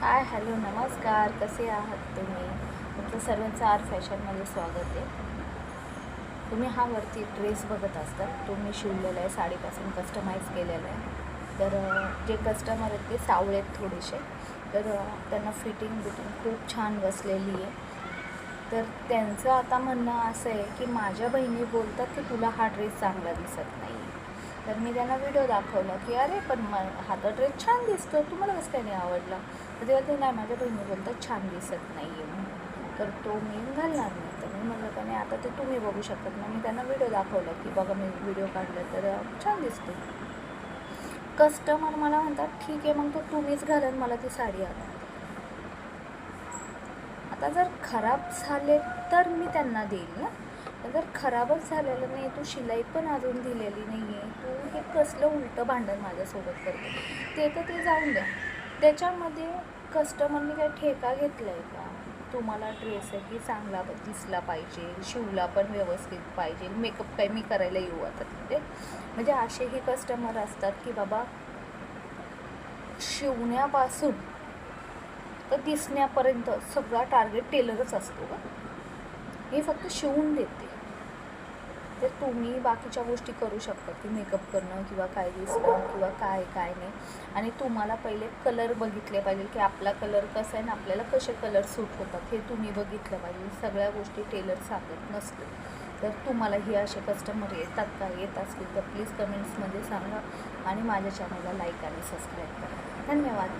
Hi hello नमस्कार, कसे आहात तुम्ही? तुमचं सर्वांचं आर फॅशनमध्ये स्वागत आहे. तुम्ही हा वरती ड्रेस बघत असतात, तो मी शिवलेला आहे, साडीपासून कस्टमाइज केलेला आहे. तर जे कस्टमर आहेत ते सावळे आहेत थोडेसे, तर त्यांना फिटिंग खूप छान बसलेली आहे. तर त्यांचं आता म्हणणं असं आहे की माझ्या बहिणी बोलतात की तुला हा ड्रेस चांगला दिसत नाही. तर मी त्यांना व्हिडिओ दाखवला की अरे पण हा तर ड्रेस छान दिसतो, तुम्हाला कसं काय नाही आवडला? तर तेव्हा ते नाही, माझ्या बहिणी बोलतात छान दिसत नाही आहे म्हणून, तर तो मी घालणार नाही. तर मी म्हटलं का नाही, आता ते तुम्ही बघू शकतात. मग मी त्यांना व्हिडिओ दाखवला की बघा मी व्हिडिओ काढला तर छान दिसतो. कस्टमर मला म्हणतात ठीक आहे, मग तो तुम्हीच घाला मला ती साडी आणा. आता जर खराब झाले तर मी त्यांना देईल ना. जर खराबच झालेलं नाही, तू शिलाई पण अजून दिलेली नाही आहे, तू हे कसलं उलटं भांडण माझ्यासोबत करते, ते जाऊन द्या. त्याच्यामध्ये कस्टमरने काही ठेका घेतला आहे का? तुम्हाला ड्रेस आहे की चांगला दिसला पाहिजे, शिवला पण व्यवस्थित पाहिजे, मेकअप काही मी करायला येऊ आता तिथे. म्हणजे असेही कस्टमर असतात की बाबा शिवण्यापासून तर दिसण्यापर्यंत सगळा टार्गेट टेलरच असतो का? मी फक्त शिवून देते, तर तुम्ही बाकीच्या गोष्टी करू शकता की मेकअप करणं किंवा काय दिसणं किंवा काय नाही. आणि तुम्हाला पहिले कलर बघितले पाहिजे की आपला कलर कसा आहे ना, आपल्याला कसे कलर सूट होतात हे तुम्ही बघितलं पाहिजे. सगळ्या गोष्टी टेलर सांगत नसते. तर तुम्हाला हे असे कस्टमर येतात का? येत असतील तर प्लीज कमेंट्समध्ये सांगा आणि माझ्या चॅनलला लाईक आणि सबस्क्राईब करा. धन्यवाद.